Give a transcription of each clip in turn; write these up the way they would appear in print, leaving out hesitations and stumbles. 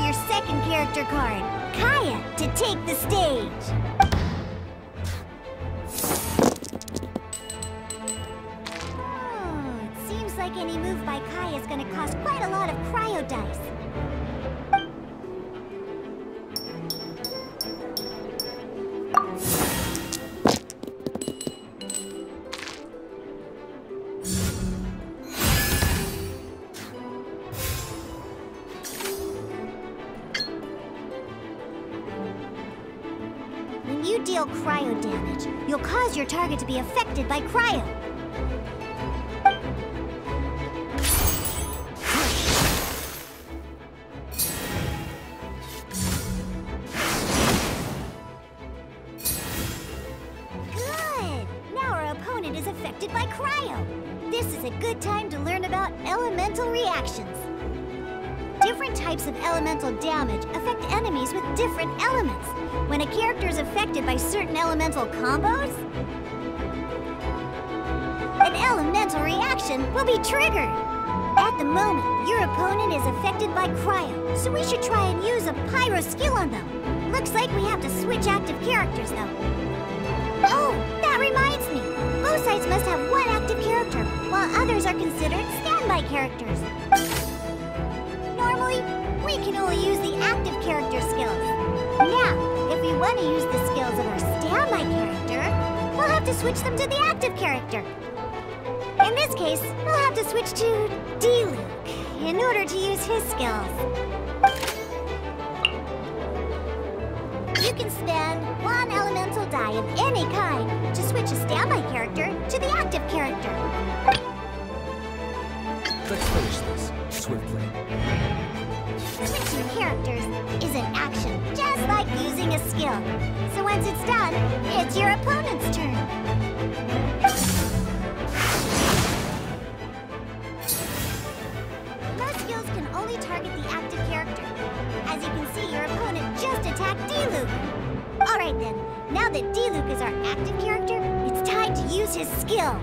your second character card, Kaya, to take the stage. Oh, it seems like any move by Kaya is going to cost quite a lot of cryo dice. When you deal cryo damage, you'll cause your target to be affected by cryo. Good! Now our opponent is affected by cryo. This is a good time to learn about elemental reactions. Different types of elemental damage affect enemies with different elements. When a character is affected by certain elemental combos, an elemental reaction will be triggered. At the moment, your opponent is affected by cryo, so we should try and use a pyro skill on them. Looks like we have to switch active characters, though. Oh, that reminds me. Both sides must have one active character, while others are considered standby characters. Normally, we can only use the active character skills. Now, if we want to use the skills of our standby character, we'll have to switch them to the active character. In this case, we'll have to switch to D-Luke in order to use his skills. You can spend one elemental die of any kind to switch a standby character to the active character. Let's finish this swiftly. Switching characters is an action, just like using a skill. So once it's done, it's your opponent's turn. Most skills can only target the active character. As you can see, your opponent just attacked D-Luke. Alright then, now that D-Luke is our active character, it's time to use his skill.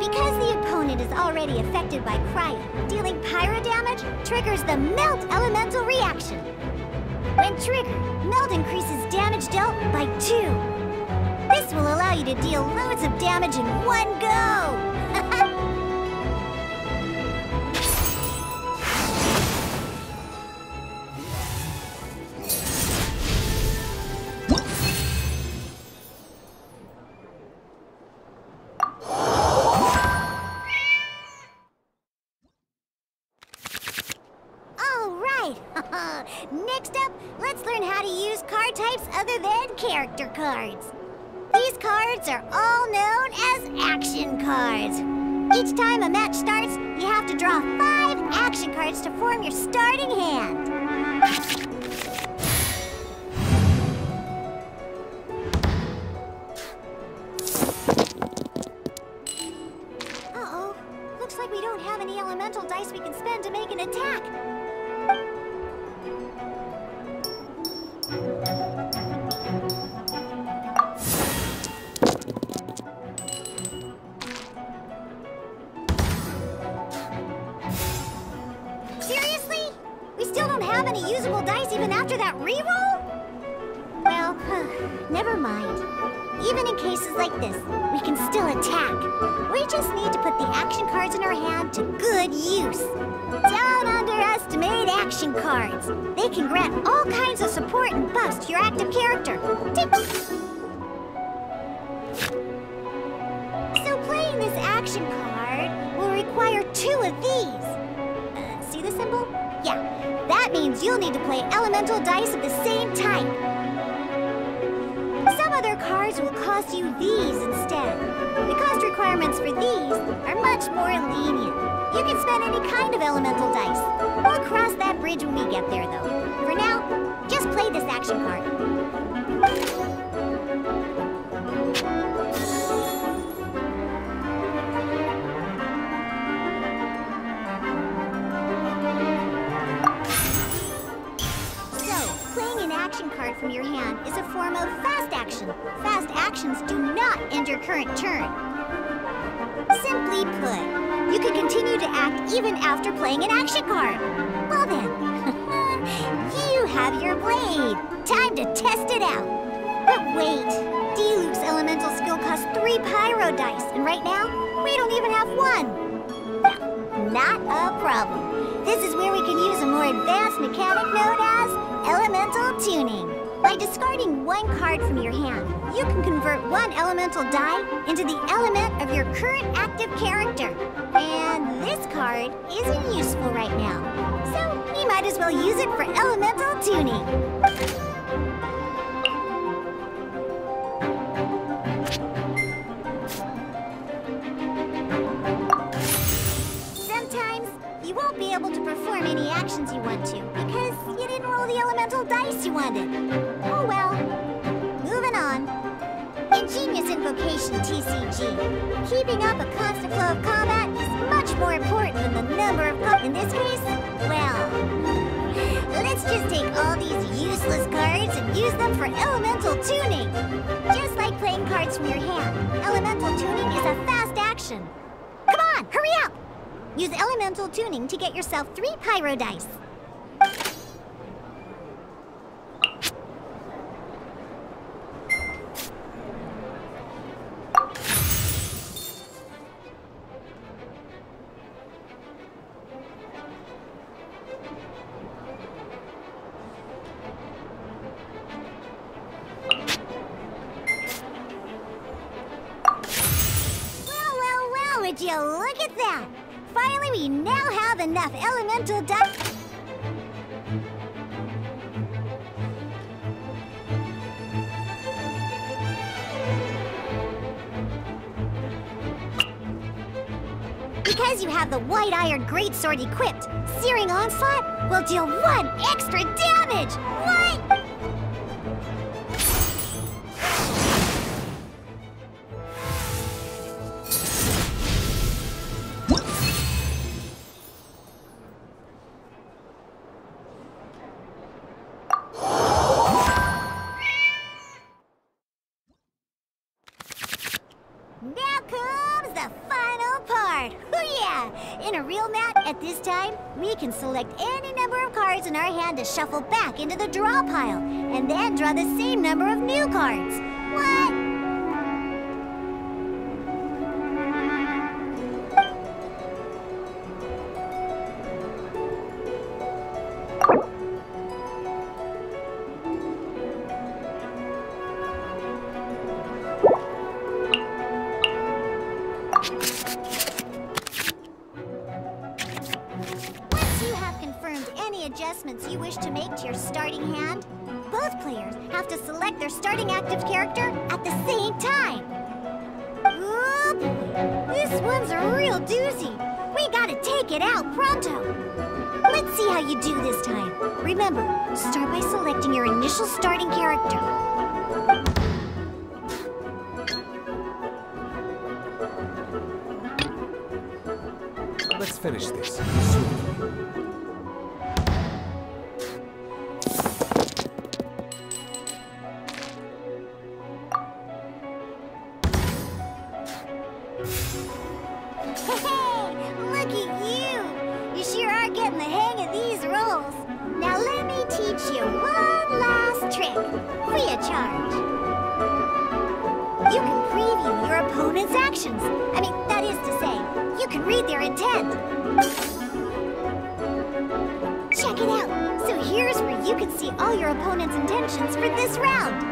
Because the opponent is already affected by cryo, dealing pyro damage triggers the Melt elemental reaction. When triggered, Melt increases damage dealt by 2. This will allow you to deal loads of damage in one go! Next up, let's learn how to use card types other than character cards. These cards are all known as action cards. Each time a match starts, you have to draw 5 action cards to form your starting hand. Uh-oh. Looks like we don't have any elemental dice we can spend to make an attack. Seriously? We still don't have any usable dice even after that reroll? Well, never mind. Even in cases like this, we can still attack. We just need to put the action cards in our hand to good use. Don't underestimate action cards. They can grant all kinds of support and buffs to your active character. So playing this action card will require 2 of these. See the symbol? Yeah, that means you'll need to play elemental dice of the same type. Some other cards will cost you these instead. The cost requirements for these are much more lenient. You can spend any kind of elemental dice. We'll cross that bridge when we get there, though. For now, just play this action card. Card from your hand is a form of fast action. Fast actions do not end your current turn. Simply put, you can continue to act even after playing an action card. Well then, you have your blade. Time to test it out. But wait, Diluc's elemental skill costs 3 pyro dice, and right now, we don't even have 1. Well, not a problem. This is where we can use a more advanced mechanic known as elemental tuning. By discarding 1 card from your hand, you can convert 1 elemental die into the element of your current active character. And this card isn't useful right now, so we might as well use it for elemental tuning. Sometimes you won't be able to perform any actions you want to because you didn't roll the elemental dice you wanted. Oh well. Moving on. Ingenious Invocation TCG. Keeping up a constant flow of combat is much more important than the number of cards. In this case, well, let's just take all these useless cards and use them for elemental tuning. Just like playing cards from your hand, elemental tuning is a fast action. Come on, hurry up! Use elemental tuning to get yourself 3 pyro dice. Well, would you look at that? Finally, we now have enough elemental dice. Because you have the white-iron greatsword equipped, Searing Onslaught will deal 1 extra damage! What? Now comes the final part! Hoo-yeah! In a real map, at this time, we can select any number of cards in our hand to shuffle back into the draw pile, and then draw the same number of new cards. What? Adjustments you wish to make to your starting hand, both players have to select their starting active character at the same time. Oh boy, this one's a real doozy. We gotta take it out pronto. Let's see how you do this time. Remember, start by selecting your initial starting character. Let's finish this swiftly. Hey, look at you! You sure are getting the hang of these rolls. Now let me teach you one last trick, free of charge. You can preview your opponent's actions. I mean, that is to say, you can read their intent. Check it out. So here's where you can see all your opponent's intentions for this round.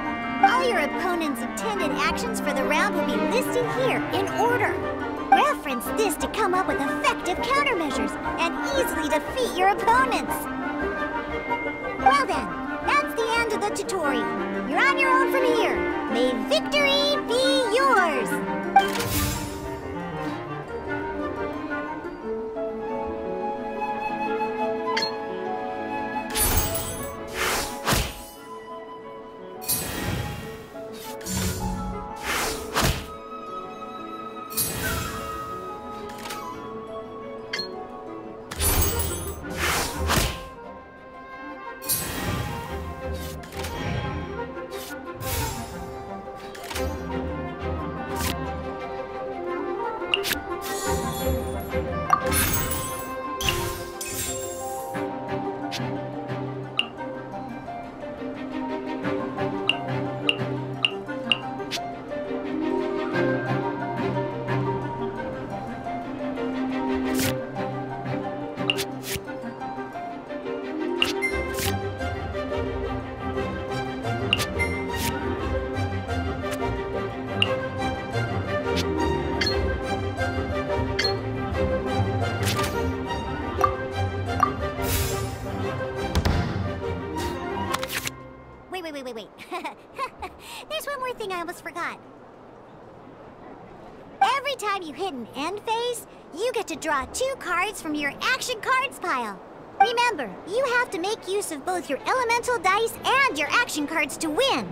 All your opponent's intended actions for the round will be listed here in order. Reference this to come up with effective countermeasures and easily defeat your opponents. Well then, that's the end of the tutorial. You're on your own from here. May victory be yours! time you hit an end phase, you get to draw 2 cards from your action cards pile. Remember, you have to make use of both your elemental dice and your action cards to win.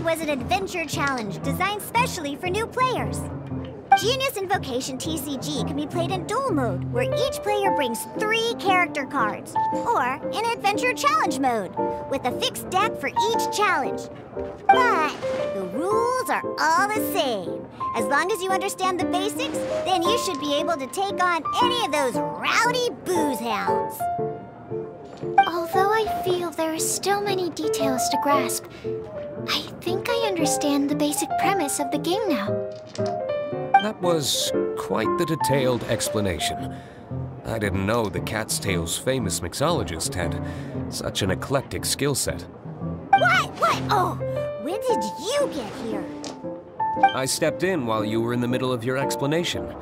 Was an adventure challenge designed specially for new players. Genius Invokation TCG can be played in duel mode, where each player brings 3 character cards, or in adventure challenge mode, with a fixed deck for each challenge. But the rules are all the same. As long as you understand the basics, then you should be able to take on any of those rowdy booze hounds. Although I feel there are still many details to grasp, I think I understand the basic premise of the game now. That was quite the detailed explanation. I didn't know the Cat's Tail's famous mixologist had such an eclectic skill set. What? Oh, when did you get here? I stepped in while you were in the middle of your explanation.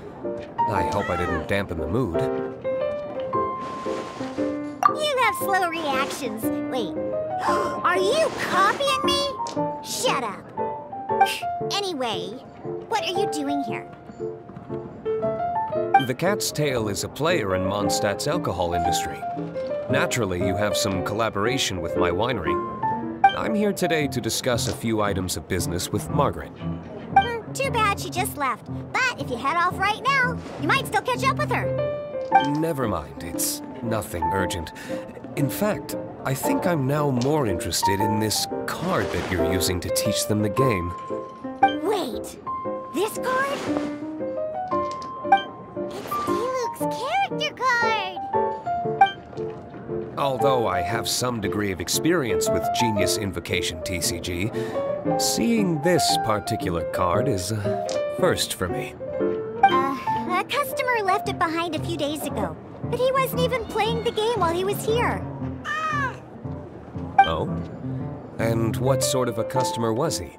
I hope I didn't dampen the mood. You have slow reactions. Wait, are you copying me? Shut up. Anyway, what are you doing here? The Cat's Tail is a player in Mondstadt's alcohol industry. Naturally, you have some collaboration with my winery. I'm here today to discuss a few items of business with Margaret. Too bad she just left. But if you head off right now, you might still catch up with her. Never mind, it's nothing urgent. In fact, I think I'm now more interested in this card that you're using to teach them the game. Wait, this card? It's Diluc's character card! Although I have some degree of experience with Genius Invocation TCG, seeing this particular card is a first for me. A customer left it behind a few days ago, but he wasn't even playing the game while he was here. Oh? And what sort of a customer was he?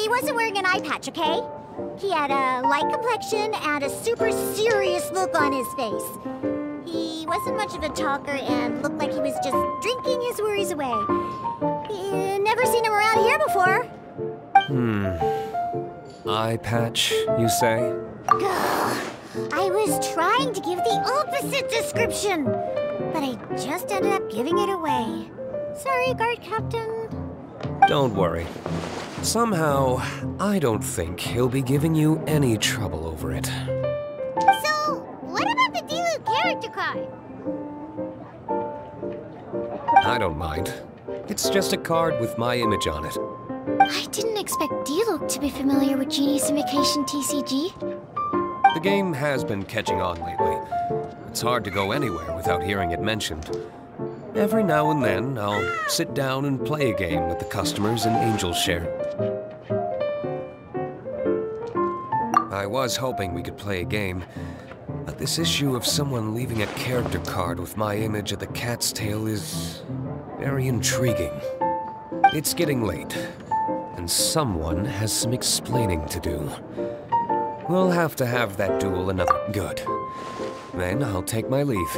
He wasn't wearing an eye patch, okay? He had a light complexion and a super serious look on his face. He wasn't much of a talker and looked like he was just drinking his worries away. Never seen him around here before. Eye patch, you say? I was trying to give the opposite description, but I just ended up giving it away. Sorry, guard captain. Don't worry. Somehow, I don't think he'll be giving you any trouble over it. So, what about the Diluc character card? I don't mind. It's just a card with my image on it. I didn't expect Diluc to be familiar with Genie's Invokation TCG. The game has been catching on lately. It's hard to go anywhere without hearing it mentioned. Every now and then, I'll sit down and play a game with the customers in Angel's Share. I was hoping we could play a game, but this issue of someone leaving a character card with my image at the cat's tail is very intriguing. It's getting late, and someone has some explaining to do. We'll have to have that duel another... Good. Then I'll take my leave.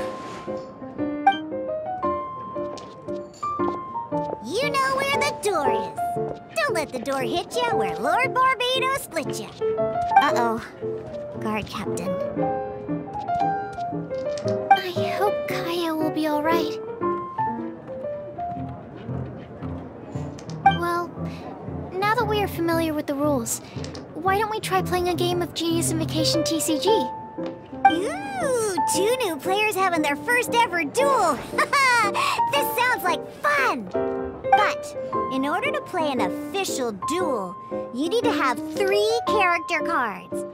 You know where the door is. Don't let the door hit you where Lord Barbados split you. Uh-oh. Guard captain. I hope Kaya will be alright. Well, now that we are familiar with the rules, why don't we try playing a game of Genie's Invokation TCG? Ooh, 2 new players having their first ever duel. This sounds like fun. But in order to play an official duel, you need to have 3 character cards.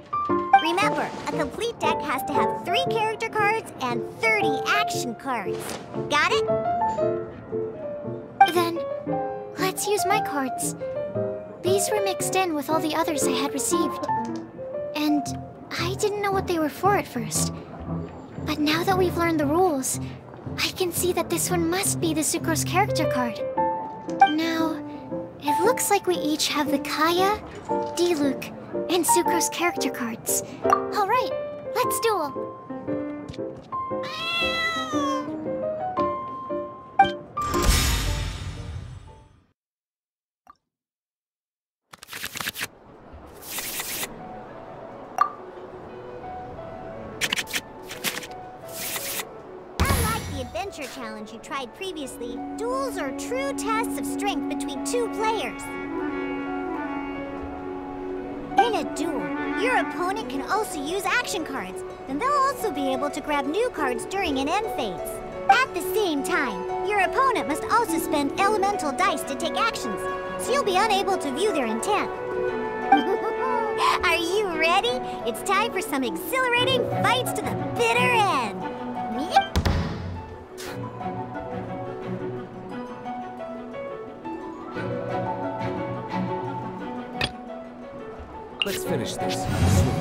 Remember, a complete deck has to have 3 character cards and 30 action cards. Got it? Then, let's use my cards. These were mixed in with all the others I had received. And I didn't know what they were for at first. But now that we've learned the rules, I can see that this one must be the Sucrose character card. Now, it looks like we each have the Kaya, Diluc, and Sucrose character cards. Alright, let's duel. Adventure challenge you tried previously, duels are true tests of strength between 2 players. In a duel, your opponent can also use action cards, and they'll also be able to grab new cards during an end phase. At the same time, your opponent must also spend elemental dice to take actions, so you'll be unable to view their intent. Are you ready? It's time for some exhilarating fights to the bitter end. Yep. Let's finish this swiftly.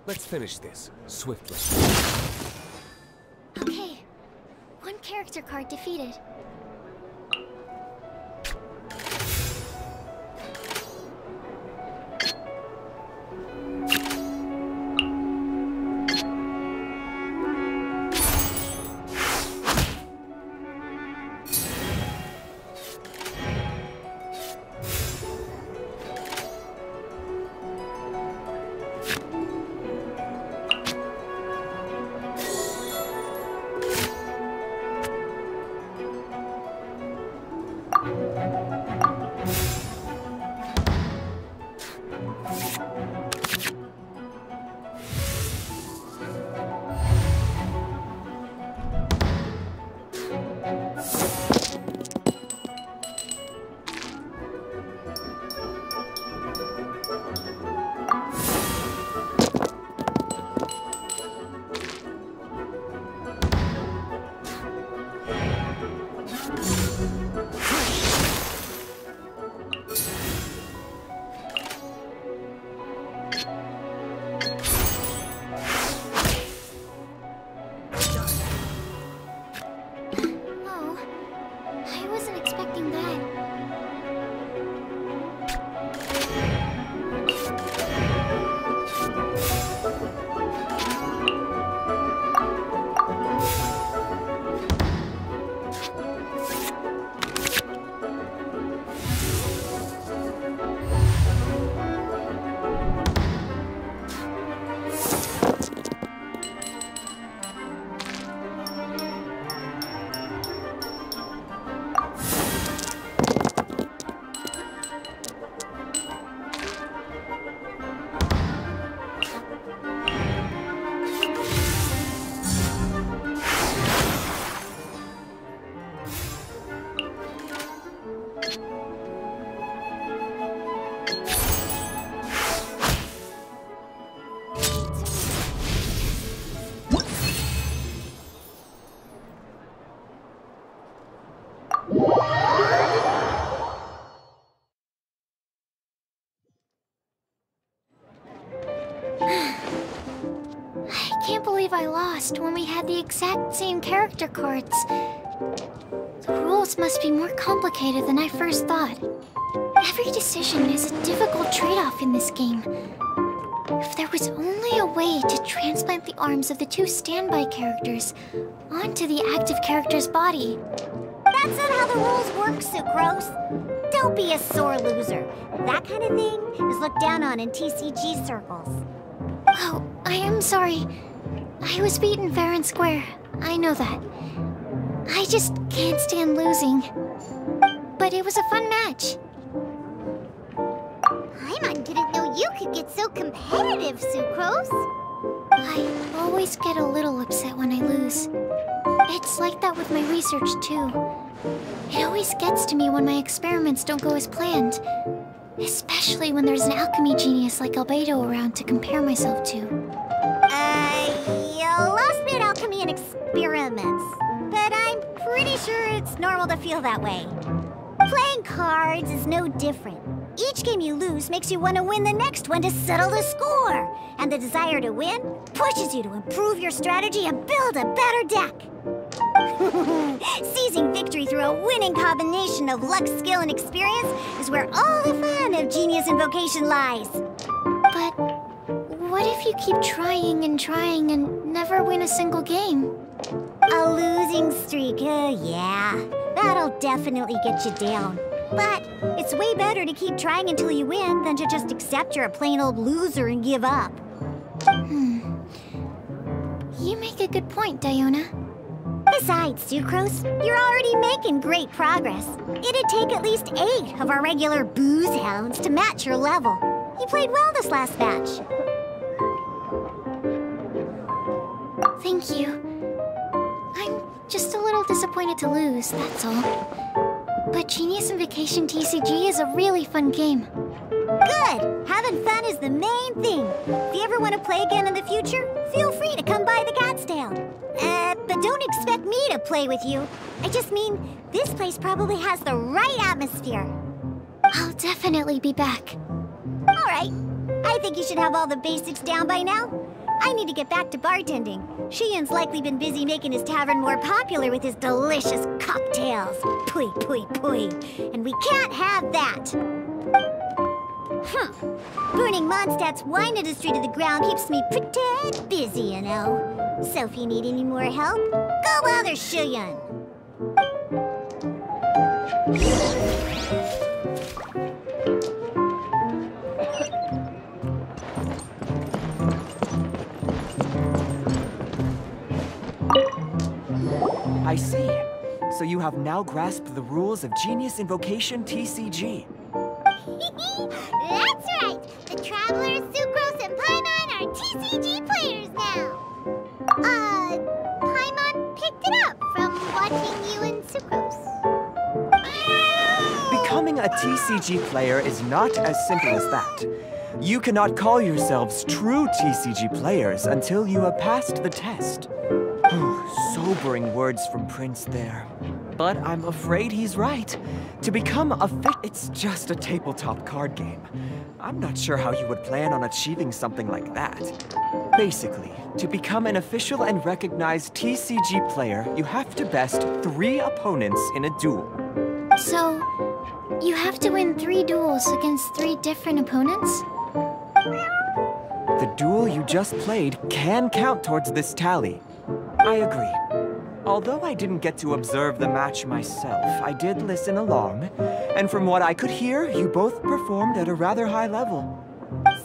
Let's finish this, swiftly. Okay. One character card defeated. I lost when we had the exact same character cards. The rules must be more complicated than I first thought. Every decision is a difficult trade-off in this game. If there was only a way to transplant the arms of the two standby characters onto the active character's body. That's not how the rules work, Sucrose. Don't be a sore loser. That kind of thing is looked down on in TCG circles. Oh, I am sorry. I was beaten fair and square. I know that. I just can't stand losing. But it was a fun match. Paimon didn't know you could get so competitive, Sucrose. I always get a little upset when I lose. It's like that with my research, too. It always gets to me when my experiments don't go as planned. Especially when there's an alchemy genius like Albedo around to compare myself to. You lost me at alchemy and experiments. But I'm pretty sure it's normal to feel that way. Playing cards is no different. Each game you lose makes you want to win the next one to settle the score. And the desire to win pushes you to improve your strategy and build a better deck. Seizing victory through a winning combination of luck, skill, and experience is where all the fun of Genius Invocation lies. But what if you keep trying and never win a single game? A losing streak, yeah. That'll definitely get you down. But it's way better to keep trying until you win than to just accept you're a plain old loser and give up. You make a good point, Diona. Besides, Sucrose, you're already making great progress. It'd take at least 8 of our regular booze hounds to match your level. You played well this last match. Thank you. I'm just a little disappointed to lose, that's all. But Genius Invocation TCG is a really fun game. Good! Having fun is the main thing. If you ever want to play again in the future, feel free to come by the Cat's Tail. But don't expect me to play with you. I just mean, this place probably has the right atmosphere. I'll definitely be back. All right. I think you should have all the basics down by now. I need to get back to bartending. Shiyan's likely been busy making his tavern more popular with his delicious cocktails. Pui, pui, pui. And we can't have that. Burning Mondstadt's wine industry to the ground keeps me pretty busy, you know. So if you need any more help, go bother Shiyan. I see. So you have now grasped the rules of Genius Invocation TCG. That's right! The Traveler, Sucrose, and Paimon are TCG players now! Paimon picked it up from watching you and Sucrose. Becoming a TCG player is not as simple as that. You cannot call yourselves true TCG players until you have passed the test. Sobering words from Prince there. But I'm afraid he's right. To become a it's just a tabletop card game. I'm not sure how you would plan on achieving something like that. Basically, to become an official and recognized TCG player, you have to best 3 opponents in a duel. So, you have to win 3 duels against 3 different opponents? The duel you just played can count towards this tally. I agree. Although I didn't get to observe the match myself, I did listen along, and from what I could hear, you both performed at a rather high level.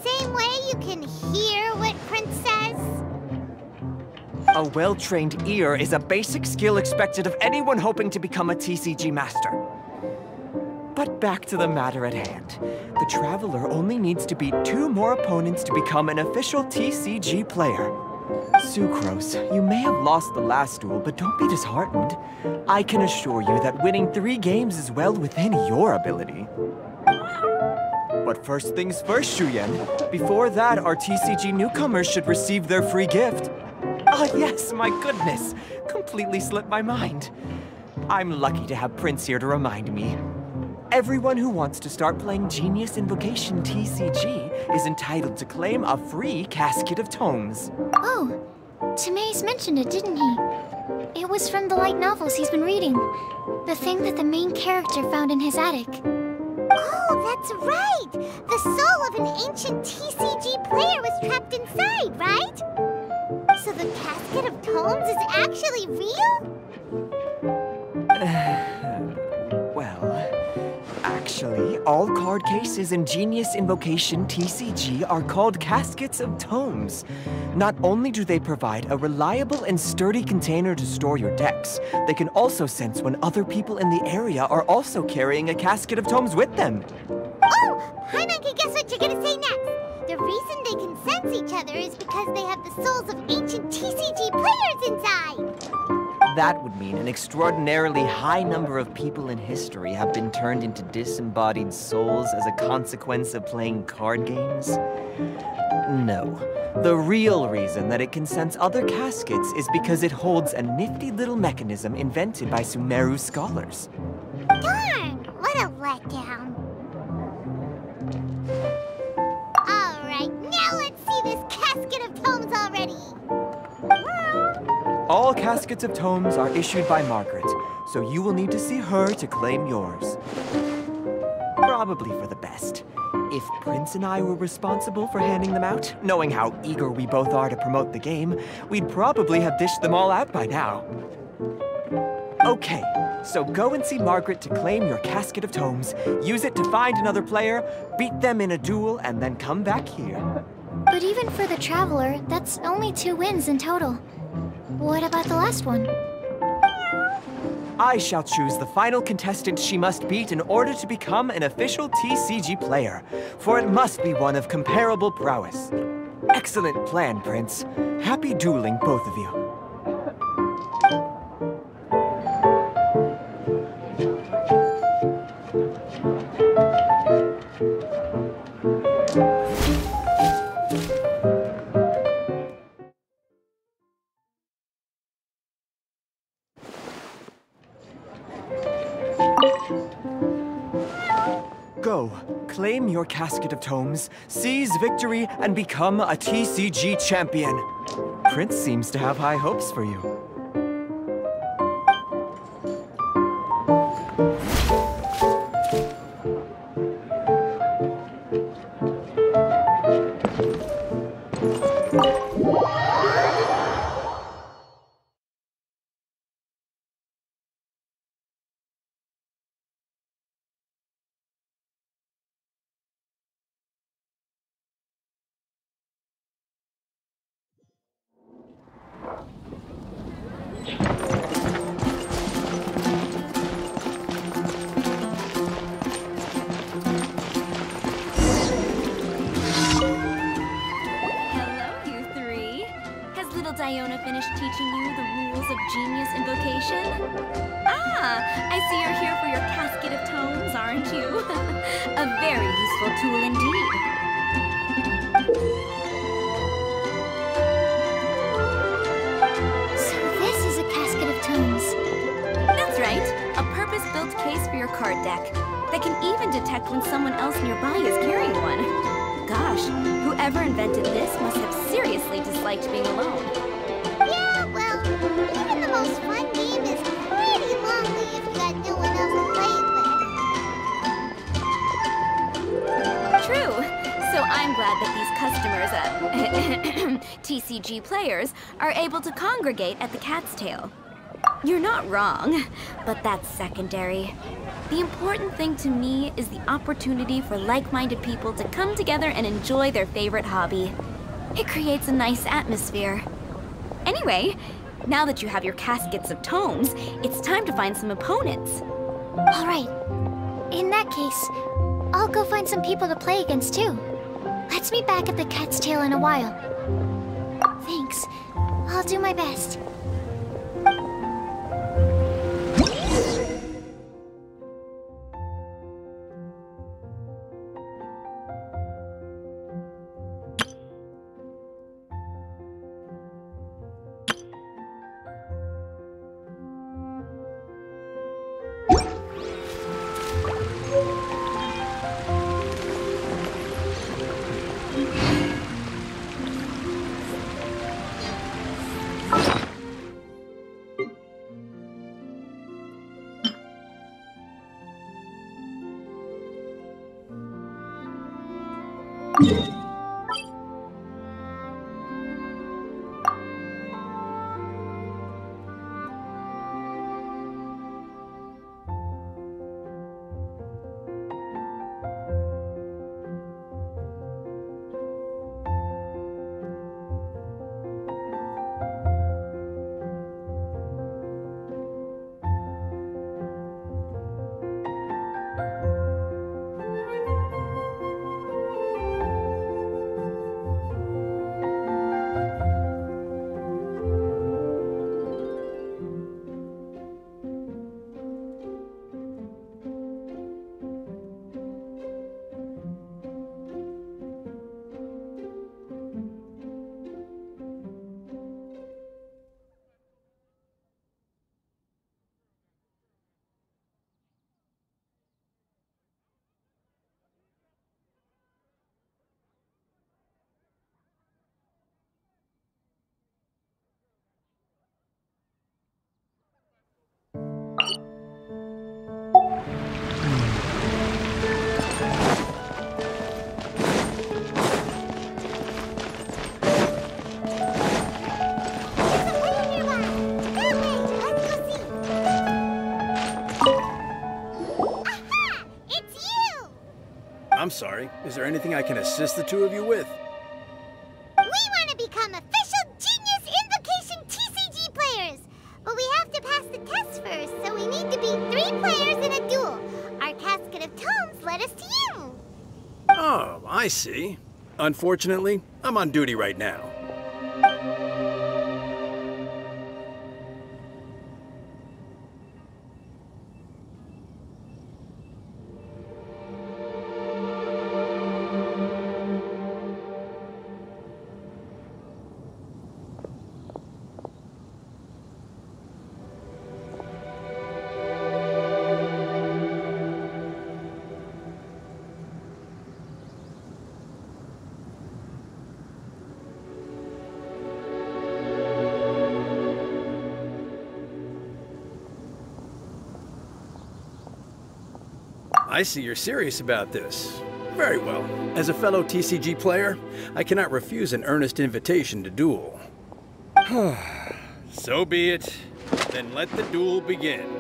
Same way you can hear what Prince says? A well-trained ear is a basic skill expected of anyone hoping to become a TCG master. But back to the matter at hand. The Traveler only needs to beat 2 more opponents to become an official TCG player. Sucrose, you may have lost the last duel, but don't be disheartened. I can assure you that winning 3 games is well within your ability. But first things first, Shuyen. Before that, our TCG newcomers should receive their free gift. Oh yes, my goodness. Completely slipped my mind. I'm lucky to have Prince here to remind me. Everyone who wants to start playing Genius Invocation TCG is entitled to claim a free casket of tomes. Oh, Timaeus mentioned it, didn't he? It was from the light novels he's been reading. The thing that the main character found in his attic. Oh, that's right! The soul of an ancient TCG player was trapped inside, right? So the casket of tomes is actually real? Actually, all card cases in Genius Invocation TCG are called caskets of tomes. Not only do they provide a reliable and sturdy container to store your decks, they can also sense when other people in the area are also carrying a casket of tomes with them. Oh! Paimon can guess what you're gonna say next! The reason they can sense each other is because they have the souls of ancient TCG players inside! That would mean an extraordinarily high number of people in history have been turned into disembodied souls as a consequence of playing card games? No. The real reason that it can sense other caskets is because it holds a nifty little mechanism invented by Sumeru scholars. Darn! What a letdown. Alright, now let's see this casket of tomes already! All caskets of tomes are issued by Margaret, so you will need to see her to claim yours. Probably for the best. If Prince and I were responsible for handing them out, knowing how eager we both are to promote the game, we'd probably have dished them all out by now. Okay, so go and see Margaret to claim your casket of tomes, use it to find another player, beat them in a duel, and then come back here. But even for the Traveler, that's only 2 wins in total. What about the last one? I shall choose the final contestant she must beat in order to become an official TCG player, for it must be one of comparable prowess. Excellent plan, Prince. Happy dueling, both of you. Go, claim your casket of tomes, seize victory, and become a TCG champion. Prince seems to have high hopes for you. Finished teaching you the rules of genius invocation? Ah, I see you're here for your casket of tomes, aren't you? A very useful tool indeed. So this is a casket of tomes. That's right. A purpose-built case for your card deck that can even detect when someone else nearby is carrying one. Gosh, whoever invented this must have seriously disliked being alone. Yeah, well, even the most fun game is pretty lonely if you got no one else to play it with. True. So I'm glad that these customers, TCG players, are able to congregate at the Cat's Tail. You're not wrong, but that's secondary. The important thing to me is the opportunity for like-minded people to come together and enjoy their favorite hobby. It creates a nice atmosphere. Anyway, now that you have your caskets of tomes, it's time to find some opponents. All right. In that case, I'll go find some people to play against too. Let's meet back at the Cat's Tail in a while. Thanks. I'll do my best. I'm sorry. Is there anything I can assist the two of you with? We want to become official Genius Invocation TCG players! But we have to pass the test first, so we need to be 3 players in a duel. Our casket of tomes led us to you. Oh, I see. Unfortunately, I'm on duty right now. I see you're serious about this. Very well. As a fellow TCG player, I cannot refuse an earnest invitation to duel. So be it. Then let the duel begin.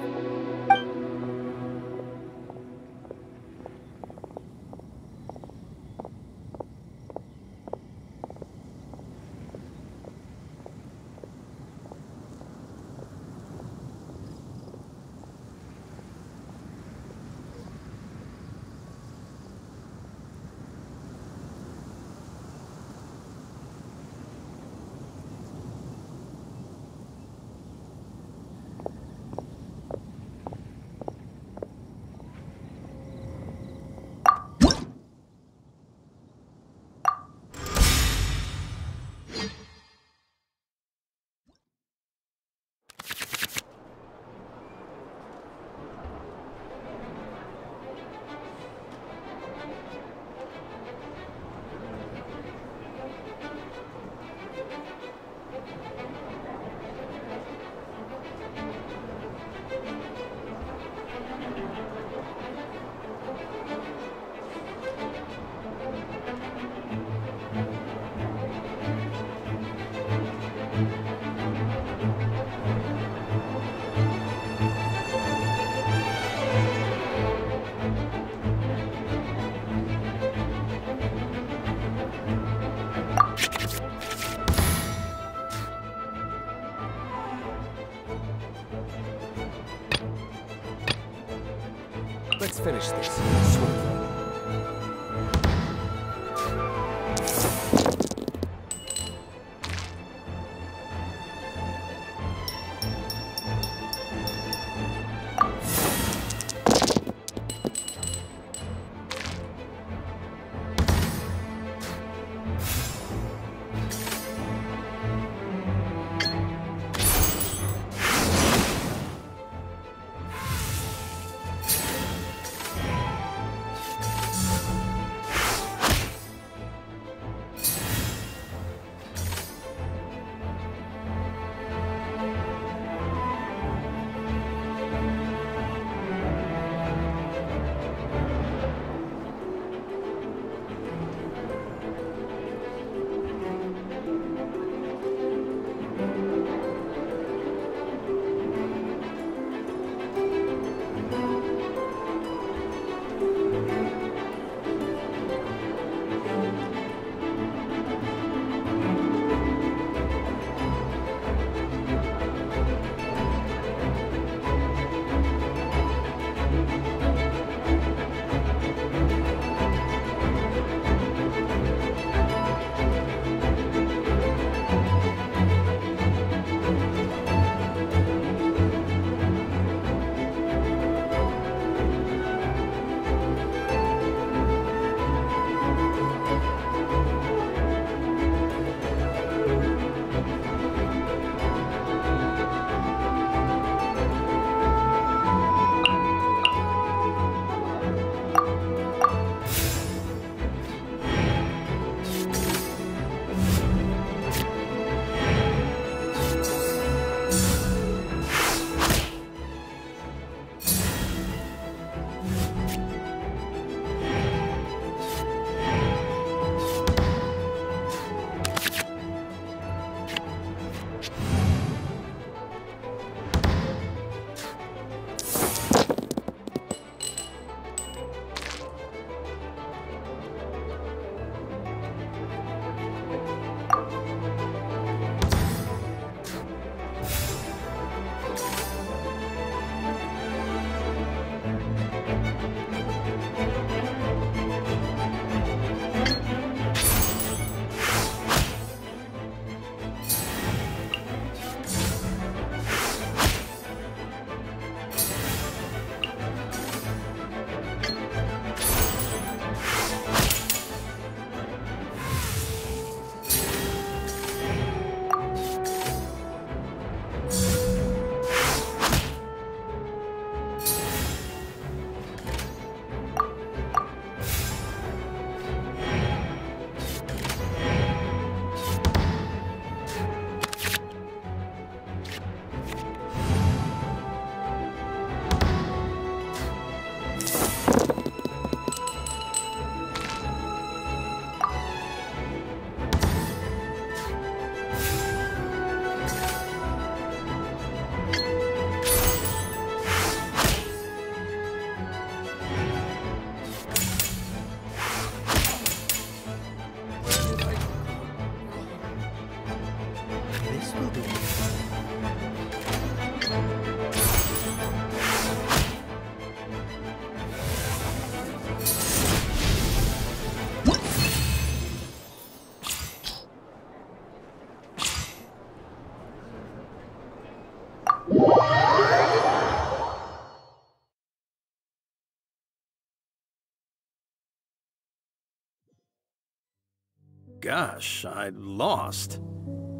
Gosh, I lost.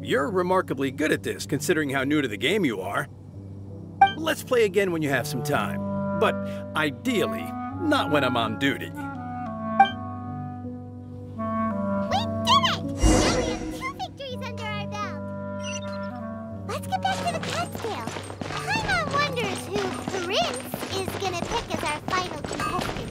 You're remarkably good at this, considering how new to the game you are. Let's play again when you have some time. But ideally, not when I'm on duty. We did it! Now we have 2 victories under our belt. Let's get back to the cat's tail. Paimon wonders who Prince is gonna pick as our final contestant.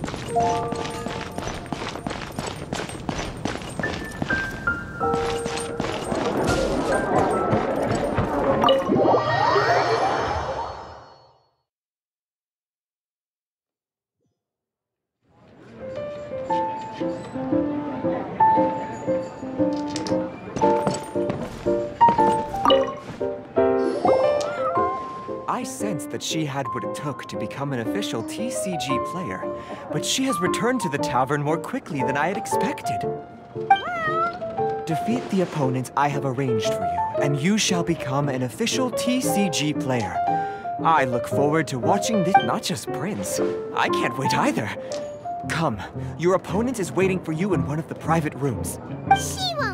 I sensed that she had what it took to become an official TCG player, but she has returned to the tavern more quickly than I had expected. Defeat the opponents I have arranged for you, and you shall become an official TCG player. I look forward to watching this. Not just Prince. I can't wait either. Come, your opponent is waiting for you in one of the private rooms. She won't